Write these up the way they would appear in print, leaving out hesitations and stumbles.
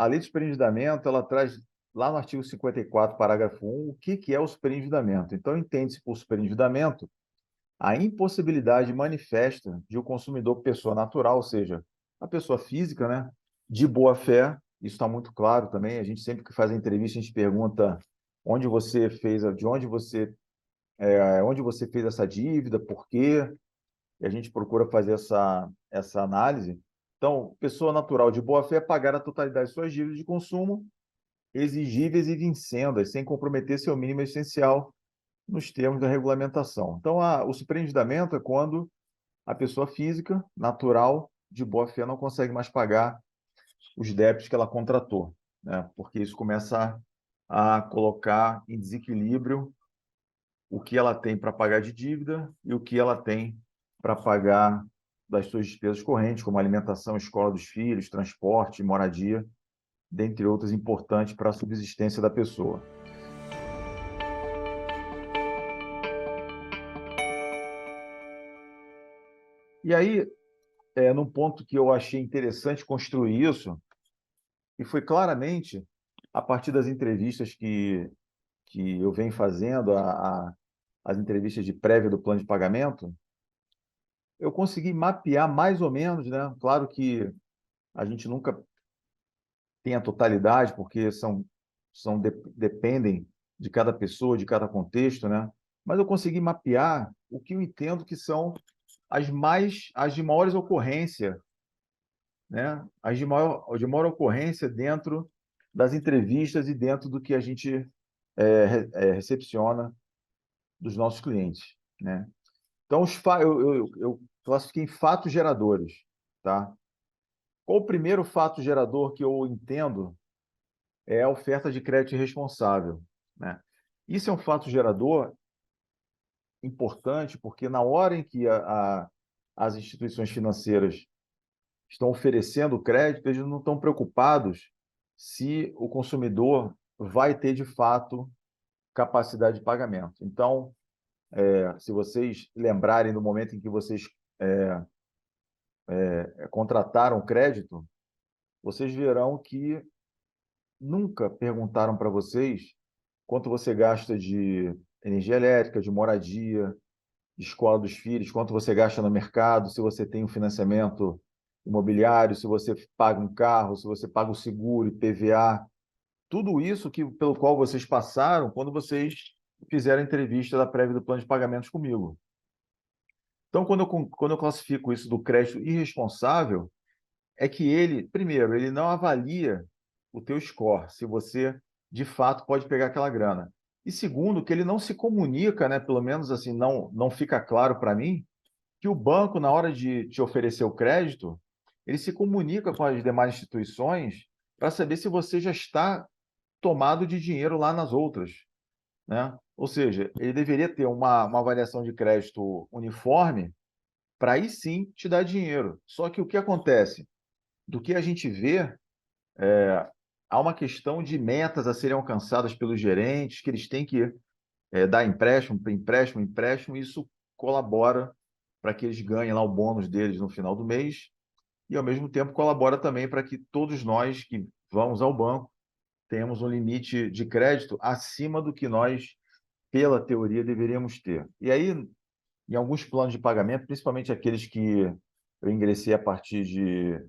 a lei do superendividamento, ela traz lá no artigo 54, parágrafo 1, o que que é o superendividamento. Então, entende-se por superendividamento a impossibilidade manifesta de o consumidor, pessoa natural, ou seja, a pessoa física, né, de boa fé, isso está muito claro também. A gente sempre que faz a entrevista, a gente pergunta onde você fez, onde você fez essa dívida, por quê, e a gente procura fazer essa análise. Então, pessoa natural de boa fé é pagar a totalidade de suas dívidas de consumo exigíveis e vincendas, sem comprometer seu mínimo essencial nos termos da regulamentação. Então, o superendividamento é quando a pessoa física, natural, de boa fé, não consegue mais pagar os débitos que ela contratou, né? Porque isso começa a colocar em desequilíbrio o que ela tem para pagar de dívida e o que ela tem para pagar das suas despesas correntes, como alimentação, escola dos filhos, transporte, moradia, dentre outras importantes para a subsistência da pessoa. E aí, num ponto que eu achei interessante construir isso, e foi claramente a partir das entrevistas que eu venho fazendo, as entrevistas de prévia do plano de pagamento, eu consegui mapear mais ou menos, né? Claro que a gente nunca tem a totalidade, porque dependem de cada pessoa, de cada contexto, né? Mas eu consegui mapear o que eu entendo que são as de maiores ocorrência, né? De maior ocorrência dentro das entrevistas e dentro do que a gente recepciona dos nossos clientes, né? Então, eu classifiquei em fatos geradores, tá? Qual o primeiro fato gerador que eu entendo é a oferta de crédito irresponsável, né? Isso é um fato gerador importante porque na hora em que as instituições financeiras estão oferecendo crédito, eles não estão preocupados se o consumidor vai ter de fato capacidade de pagamento. Então, se vocês lembrarem do momento em que vocês contrataram crédito, vocês verão que nunca perguntaram para vocês quanto você gasta de energia elétrica, de moradia, de escola dos filhos, quanto você gasta no mercado, se você tem um financiamento imobiliário, se você paga um carro, se você paga o seguro, IPVA, tudo isso pelo qual vocês passaram quando vocês fizeram a entrevista da prévia do plano de pagamentos comigo. Então, quando eu classifico isso do crédito irresponsável, é que ele, primeiro, ele não avalia o teu score, se você de fato pode pegar aquela grana. E segundo, que ele não se comunica, né, pelo menos assim, não fica claro para mim, que o banco, na hora de te oferecer o crédito, ele se comunica com as demais instituições para saber se você já está tomado de dinheiro lá nas outras, né? Ou seja, ele deveria ter uma avaliação de crédito uniforme para aí sim te dar dinheiro. Só que o que acontece? Do que a gente vê, há uma questão de metas a serem alcançadas pelos gerentes, que eles têm que dar empréstimo, empréstimo, empréstimo, e isso colabora para que eles ganhem lá o bônus deles no final do mês, e ao mesmo tempo colabora também para que todos nós que vamos ao banco tenhamos um limite de crédito acima do que nós, pela teoria, deveríamos ter. E aí, em alguns planos de pagamento, principalmente aqueles que eu ingressei a partir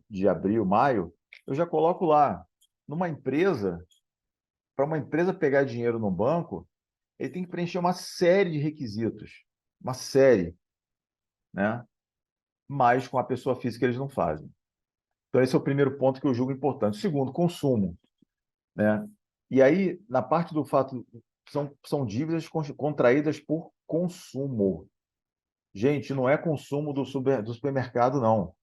de abril, maio, eu já coloco lá, numa empresa, para uma empresa pegar dinheiro no banco, ele tem que preencher uma série de requisitos, uma série, né? Mas com a pessoa física eles não fazem. Então esse é o primeiro ponto que eu julgo importante. O segundo, consumo, né? E aí, na parte do fato, são dívidas contraídas por consumo. Gente, não é consumo do supermercado, não.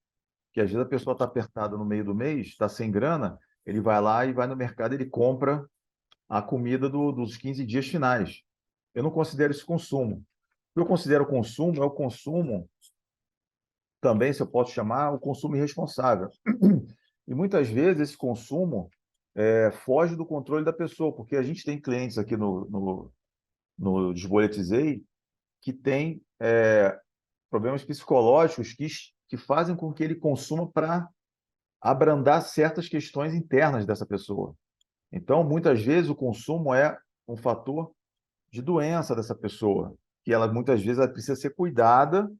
Que às vezes a pessoa está apertada no meio do mês, está sem grana, ele vai lá e vai no mercado, ele compra a comida dos 15 dias finais. Eu não considero isso consumo. O que eu considero consumo é o consumo, também, se eu posso chamar, o consumo irresponsável. E muitas vezes esse consumo foge do controle da pessoa, porque a gente tem clientes aqui no Desboletizei que tem problemas psicológicos que fazem com que ele consuma para abrandar certas questões internas dessa pessoa. Então, muitas vezes, o consumo é um fator de doença dessa pessoa, que ela muitas vezes ela precisa ser cuidada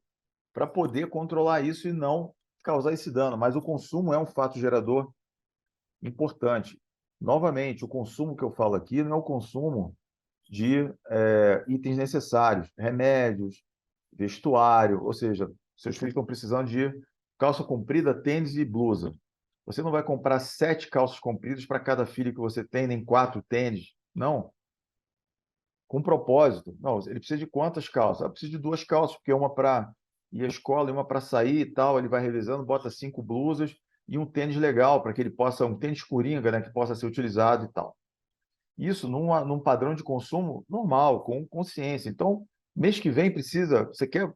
para poder controlar isso e não causar esse dano. Mas o consumo é um fato gerador importante. Novamente, o consumo que eu falo aqui não é o consumo de itens necessários, remédios, vestuário, ou seja, seus filhos estão precisando de calça comprida, tênis e blusa. Você não vai comprar 7 calças compridas para cada filho que você tem, nem 4 tênis. Não, com propósito. Não, ele precisa de quantas calças? Ah, precisa de 2 calças, porque uma para ir à escola e uma para sair e tal. Ele vai revezando, bota 5 blusas e um tênis legal, para que ele possa, um tênis coringa, né, que possa ser utilizado e tal. Isso num padrão de consumo normal, com consciência. Então, mês que vem precisa, você quer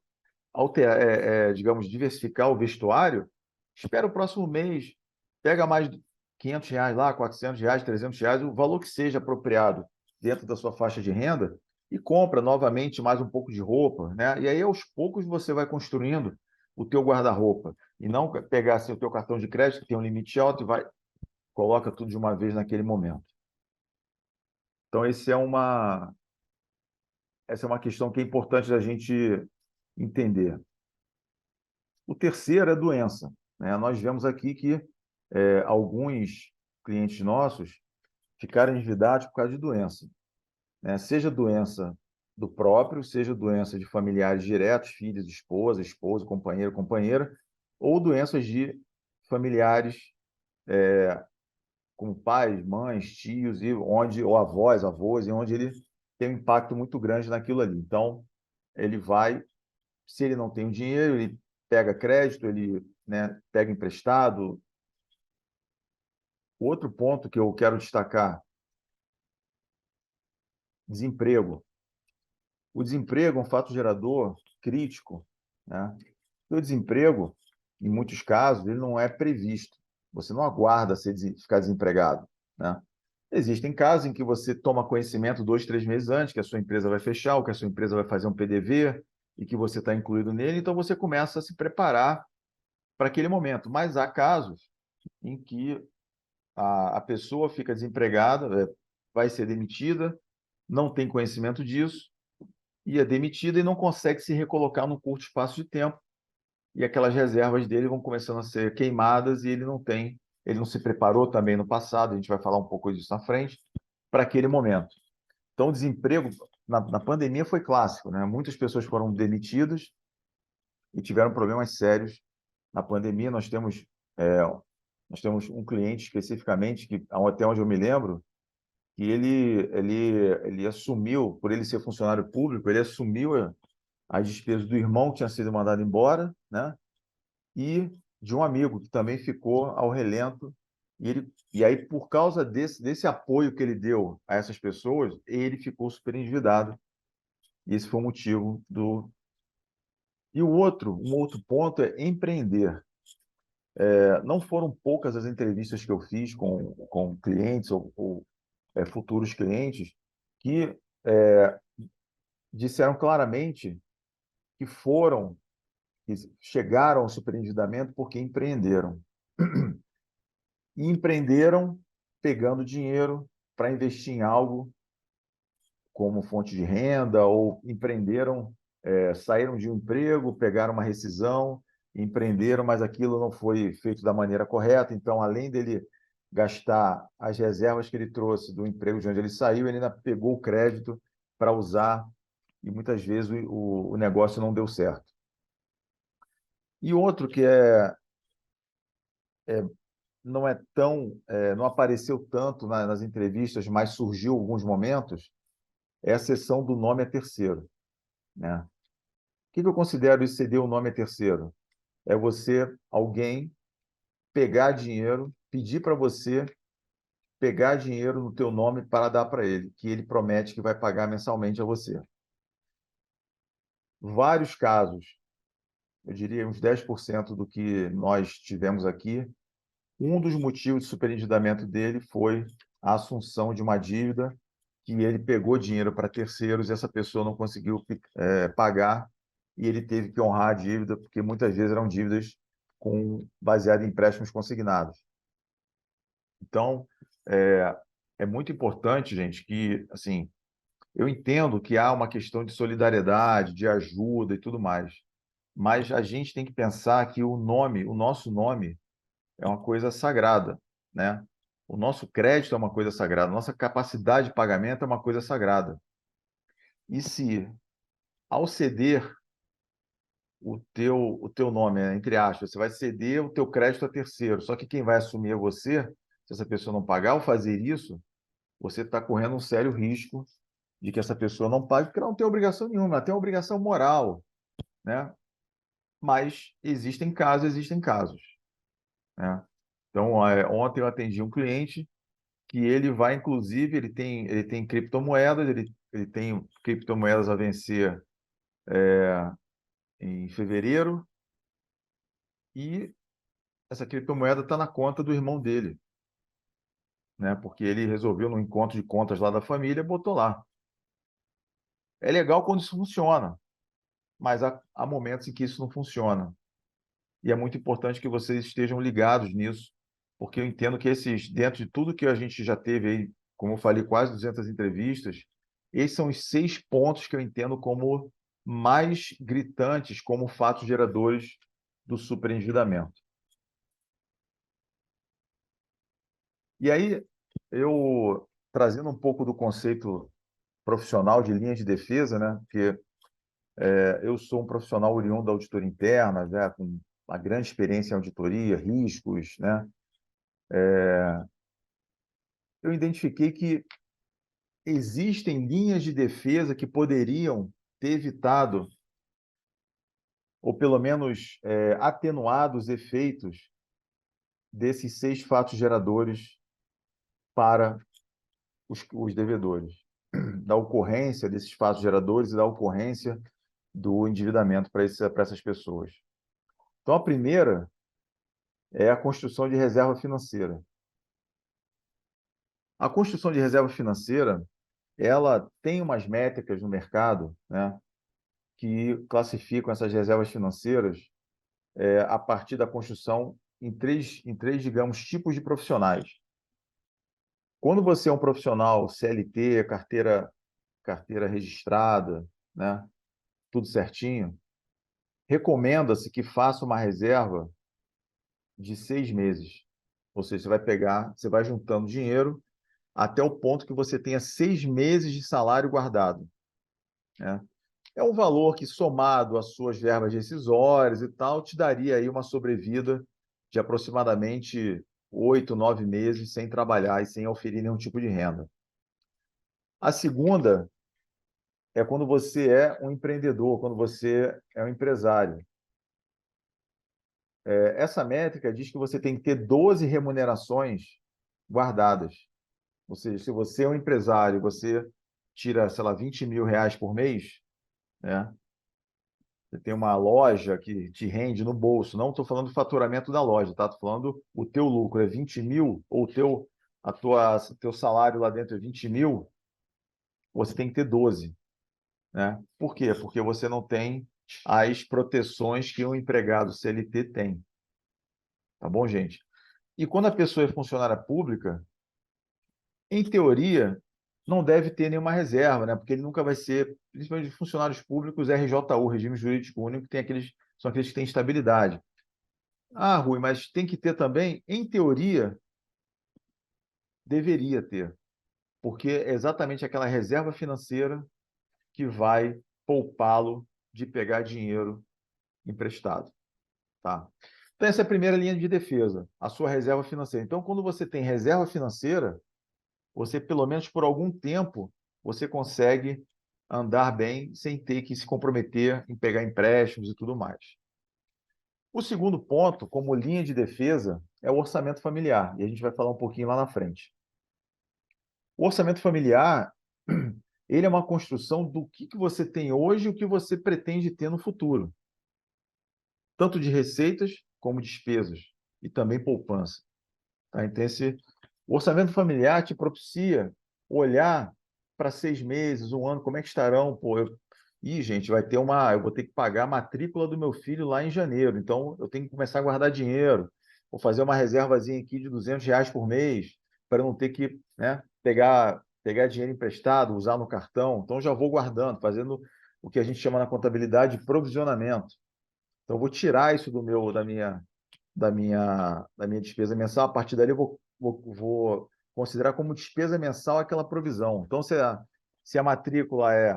alterar, digamos, diversificar o vestuário, espera o próximo mês, pega mais R$ 500 lá, R$ 400, R$ 300, o valor que seja apropriado dentro da sua faixa de renda e compra novamente mais um pouco de roupa, né? E aí aos poucos você vai construindo o teu guarda-roupa e não pegar assim, o teu cartão de crédito que tem um limite alto e vai coloca tudo de uma vez naquele momento. Então essa é uma questão que é importante da gente entender. O terceiro é doença, né? Nós vemos aqui que alguns clientes nossos ficaram endividados por causa de doença, né? Seja doença do próprio, seja doença de familiares diretos, filhos, esposa, companheiro, companheira, ou doenças de familiares como pais, mães, tios, ou avós, e onde ele tem um impacto muito grande naquilo ali. Então, ele vai, se ele não tem o dinheiro, ele pega crédito, ele, né, pega emprestado. Outro ponto que eu quero destacar, desemprego. O desemprego é um fato gerador crítico, né? O desemprego, em muitos casos, ele não é previsto. Você não aguarda ficar desempregado, né? Existem casos em que você toma conhecimento 2, 3 meses antes que a sua empresa vai fechar, ou que a sua empresa vai fazer um PDV e que você está incluído nele, então você começa a se preparar para aquele momento. Mas há casos em que a pessoa fica desempregada, vai ser demitida, não tem conhecimento disso, e é demitida e não consegue se recolocar num curto espaço de tempo, e aquelas reservas dele vão começando a ser queimadas e ele não se preparou também no passado, a gente vai falar um pouco disso na frente, para aquele momento. Então, o desemprego na pandemia foi clássico, né? Muitas pessoas foram demitidas e tiveram problemas sérios. Na pandemia, nós temos um cliente especificamente, que até onde eu me lembro, que ele assumiu, por ele ser funcionário público, ele assumiu as despesas do irmão que tinha sido mandado embora, né? E de um amigo que também ficou ao relento. E aí, por causa desse apoio que ele deu a essas pessoas, ele ficou super endividado. E esse foi o motivo do. E um outro ponto é empreender. Não foram poucas as entrevistas que eu fiz com clientes ou futuros clientes que disseram claramente que que chegaram ao superendividamento porque empreenderam. E empreenderam pegando dinheiro para investir em algo como fonte de renda, ou empreenderam, saíram de um emprego, pegaram uma rescisão, empreenderam, mas aquilo não foi feito da maneira correta. Então, além dele gastar as reservas que ele trouxe do emprego de onde ele saiu, ele ainda pegou o crédito para usar e muitas vezes o negócio não deu certo. E outro que não é não apareceu tanto nas entrevistas, mas surgiu em alguns momentos, é a cessão do nome a terceiro, né? O que eu considero isso ceder o nome a terceiro? É alguém pegar dinheiro, pedir para você pegar dinheiro no teu nome para dar para ele, que ele promete que vai pagar mensalmente a você. Vários casos, eu diria uns 10% do que nós tivemos aqui, um dos motivos de superendividamento dele foi a assunção de uma dívida que ele pegou dinheiro para terceiros e essa pessoa não conseguiu pagar e ele teve que honrar a dívida, porque muitas vezes eram dívidas baseado em empréstimos consignados. Então, é muito importante, gente, que, assim, eu entendo que há uma questão de solidariedade, de ajuda e tudo mais, mas a gente tem que pensar que o nosso nome, é uma coisa sagrada, né? O nosso crédito é uma coisa sagrada, a nossa capacidade de pagamento é uma coisa sagrada. E se, ao ceder o teu nome, entre aspas, você vai ceder o teu crédito a terceiro, só que quem vai assumir é você, se essa pessoa não pagar, ao fazer isso, você está correndo um sério risco de que essa pessoa não pague, porque ela não tem obrigação nenhuma, ela tem uma obrigação moral, né? Mas existem casos, né? Então, ontem eu atendi um cliente que ele vai, inclusive, ele tem criptomoedas, ele tem criptomoedas a vencer em fevereiro, e essa criptomoeda está na conta do irmão dele, né? Porque ele resolveu, no encontro de contas lá da família, botou lá. É legal quando isso funciona, mas há momentos em que isso não funciona. E é muito importante que vocês estejam ligados nisso, porque eu entendo que dentro de tudo que a gente já teve aí, como eu falei, quase 200 entrevistas, esses são os 6 pontos que eu entendo como mais gritantes, como fatos geradores do superendividamento. E aí, eu trazendo um pouco do conceito profissional de linhas de defesa, né? Porque eu sou um profissional oriundo da auditoria interna, já com uma grande experiência em auditoria, riscos, né? Eu identifiquei que existem linhas de defesa que poderiam ter evitado, ou pelo menos atenuado os efeitos desses 6 fatos geradores para os devedores, da ocorrência desses fatos geradores e da ocorrência do endividamento para essas pessoas. Então, a primeira é a construção de reserva financeira. A construção de reserva financeira, ela tem umas métricas no mercado, né, que classificam essas reservas financeiras a partir da construção em três, digamos, tipos de profissionais. Quando você é um profissional CLT, carteira registrada, né, tudo certinho, recomenda-se que faça uma reserva de 6 meses. Ou seja, você vai juntando dinheiro até o ponto que você tenha 6 meses de salário guardado, né? É um valor que, somado às suas verbas rescisórias e tal, te daria aí uma sobrevida de aproximadamente 8, 9 meses sem trabalhar e sem oferir nenhum tipo de renda. A segunda é quando você é um empreendedor, quando você é um empresário. Essa métrica diz que você tem que ter 12 remunerações guardadas. Ou seja, se você é um empresário, você tira, sei lá, 20 mil reais por mês, né? Você tem uma loja que te rende no bolso. Não estou falando do faturamento da loja, tá? Estou falando o teu lucro é 20 mil, ou teu salário lá dentro é 20 mil, você tem que ter 12, né? Por quê? Porque você não tem as proteções que um empregado CLT tem. Tá bom, gente? E quando a pessoa é funcionária pública, em teoria, não deve ter nenhuma reserva, né? Porque ele nunca vai ser, principalmente de funcionários públicos, RJU, Regime Jurídico Único, que são aqueles que têm estabilidade. Ah, Rui, mas tem que ter também? Em teoria, deveria ter, porque é exatamente aquela reserva financeira que vai poupá-lo de pegar dinheiro emprestado, tá? Então, essa é a primeira linha de defesa, a sua reserva financeira. Então, quando você tem reserva financeira, você, pelo menos por algum tempo, você consegue andar bem sem ter que se comprometer em pegar empréstimos e tudo mais. O segundo ponto, como linha de defesa, é o orçamento familiar, e a gente vai falar um pouquinho lá na frente. O orçamento familiar, ele é uma construção do que você tem hoje e o que você pretende ter no futuro, tanto de receitas como despesas, e também poupança. Tá? Então, o orçamento familiar te propicia olhar para 6 meses, um ano, como é que estarão? Pô, Ih, gente, eu vou ter que pagar a matrícula do meu filho lá em janeiro, então eu tenho que começar a guardar dinheiro. Vou fazer uma reservazinha aqui de R$ 200 por mês, para não ter que, né, pegar dinheiro emprestado, usar no cartão. Então já vou guardando, fazendo o que a gente chama na contabilidade de provisionamento. Então eu vou tirar isso da minha despesa mensal. A partir dali eu vou considerar como despesa mensal aquela provisão. Então, se a matrícula é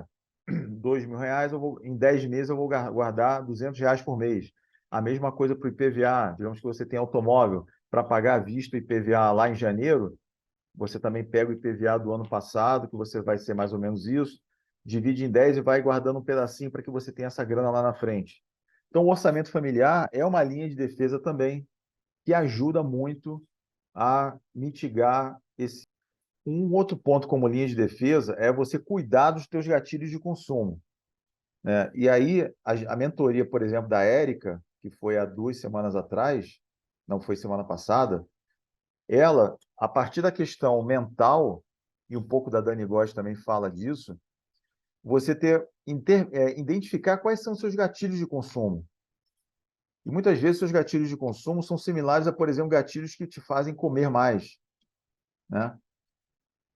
R$ 2.000, em 10 meses eu vou guardar R$ 200 por mês. A mesma coisa para o IPVA. Digamos que você tem automóvel para pagar à vista o IPVA lá em janeiro, você também pega o IPVA do ano passado, que você vai ser mais ou menos isso, divide em 10 e vai guardando um pedacinho para que você tenha essa grana lá na frente. Então, o orçamento familiar é uma linha de defesa também que ajuda muito a mitigar esse. Um outro ponto como linha de defesa é você cuidar dos teus gatilhos de consumo, né? E aí, a mentoria, por exemplo, da Érica, que foi há 2 semanas atrás, não foi semana passada, ela, a partir da questão mental, e um pouco da Dani Góes também fala disso, você identificar quais são os seus gatilhos de consumo. E muitas vezes seus gatilhos de consumo são similares a, por exemplo, gatilhos que te fazem comer mais, né?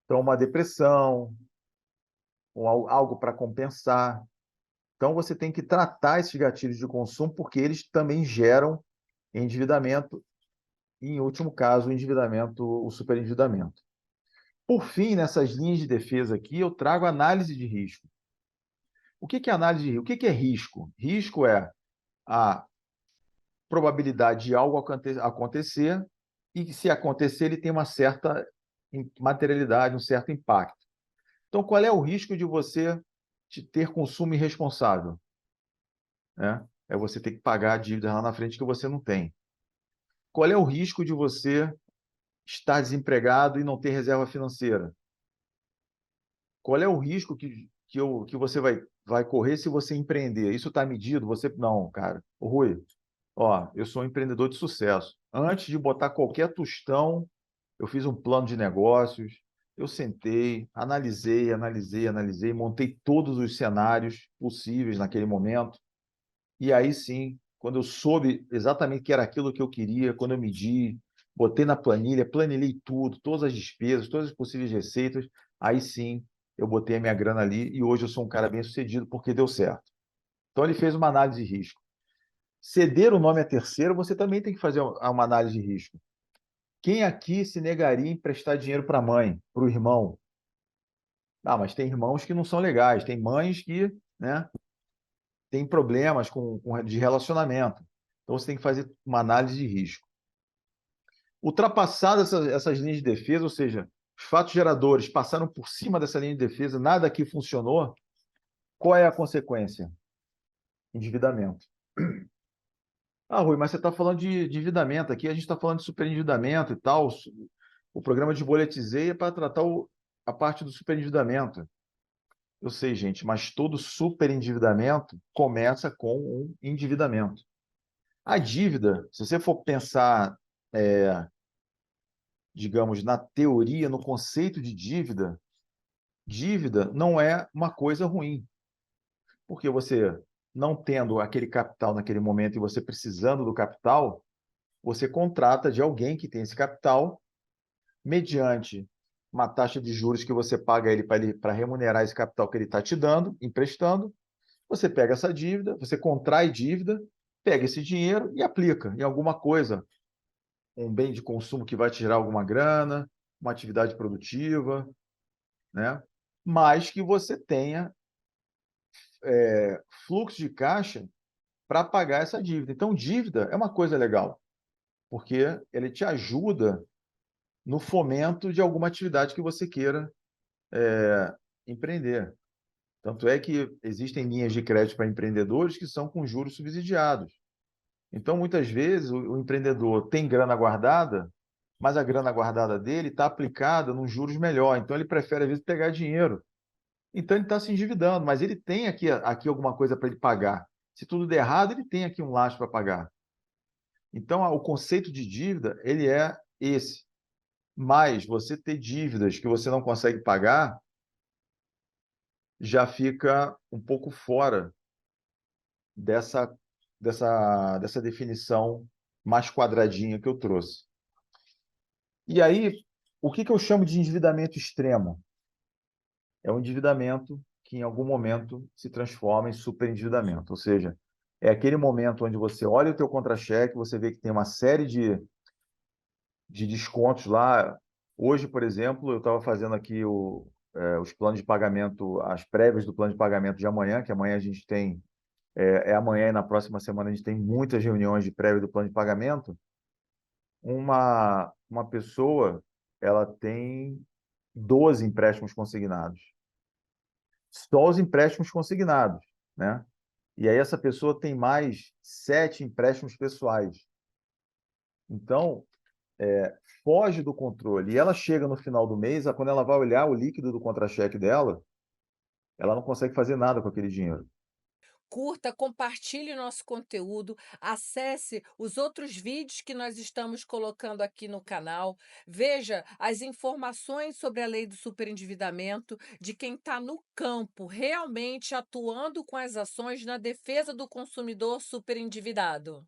Então, uma depressão, ou algo para compensar. Então, você tem que tratar esses gatilhos de consumo, porque eles também geram endividamento, e, em último caso, o superendividamento. Por fim, nessas linhas de defesa aqui, eu trago análise de risco. O que é análise de risco? O que é risco? Risco é a probabilidade de algo acontecer, e se acontecer, ele tem uma certa materialidade, um certo impacto. Então, qual é o risco de você ter consumo irresponsável, né? É você ter que pagar a dívida lá na frente que você não tem. Qual é o risco de você estar desempregado e não ter reserva financeira? Qual é o risco que você vai correr se você empreender? Isso está medido? Você não, cara. Ô, Rui, ó, eu sou um empreendedor de sucesso. Antes de botar qualquer tostão, eu fiz um plano de negócios, eu sentei, analisei, montei todos os cenários possíveis naquele momento. E aí sim, quando eu soube exatamente que era aquilo que eu queria, quando eu medi, botei na planilha, planilhei tudo, todas as despesas, todas as possíveis receitas, aí sim eu botei a minha grana ali e hoje eu sou um cara bem-sucedido porque deu certo. Então ele fez uma análise de risco. Ceder o nome a terceiro, você também tem que fazer uma análise de risco. Quem aqui se negaria a emprestar dinheiro para a mãe, para o irmão? Ah, mas tem irmãos que não são legais, tem mães que, né, têm problemas de relacionamento. Então você tem que fazer uma análise de risco. Ultrapassadas essas linhas de defesa, ou seja, os fatos geradores passaram por cima dessa linha de defesa, nada aqui funcionou, qual é a consequência? Endividamento. Ah, Rui, mas você está falando de endividamento aqui, a gente está falando de superendividamento e tal. O programa de Boletizei é para tratar a parte do superendividamento. Eu sei, gente, mas todo superendividamento começa com um endividamento. A dívida, se você for pensar, digamos, na teoria, no conceito de dívida, dívida não é uma coisa ruim, porque você não tendo aquele capital naquele momento e você precisando do capital, você contrata de alguém que tem esse capital, mediante uma taxa de juros que você paga ele para remunerar esse capital que ele está te dando, emprestando. Você pega essa dívida, você contrai dívida, pega esse dinheiro e aplica em alguma coisa, um bem de consumo que vai te gerar alguma grana, uma atividade produtiva, né? Mas que você tenha fluxo de caixa para pagar essa dívida. Então, dívida é uma coisa legal, porque ele te ajuda no fomento de alguma atividade que você queira empreender. Tanto é que existem linhas de crédito para empreendedores que são com juros subsidiados. Então, muitas vezes, o empreendedor tem grana guardada, mas a grana guardada dele está aplicada num juros melhor. Então, ele prefere, às vezes, pegar dinheiro. Então, ele está se endividando, mas ele tem aqui alguma coisa para ele pagar. Se tudo der errado, ele tem aqui um lastro para pagar. Então, o conceito de dívida, ele é esse. Mas você ter dívidas que você não consegue pagar, já fica um pouco fora dessa dessa definição mais quadradinha que eu trouxe. E aí, o que que eu chamo de endividamento extremo? É um endividamento que em algum momento se transforma em superendividamento, ou seja, é aquele momento onde você olha o teu contra-cheque, você vê que tem uma série de descontos lá. Hoje, por exemplo, eu estava fazendo aqui os planos de pagamento, as prévias do plano de pagamento de amanhã, que amanhã a gente tem, é amanhã e na próxima semana a gente tem muitas reuniões de prévia do plano de pagamento. Uma pessoa, ela tem 12 empréstimos consignados. Só os empréstimos consignados, né? E aí essa pessoa tem mais 7 empréstimos pessoais. Então, foge do controle. E ela chega no final do mês, quando ela vai olhar o líquido do contra-cheque dela, ela não consegue fazer nada com aquele dinheiro. Curta, compartilhe nosso conteúdo, acesse os outros vídeos que nós estamos colocando aqui no canal, veja as informações sobre a lei do superendividamento, de quem está no campo, realmente atuando com as ações na defesa do consumidor superendividado.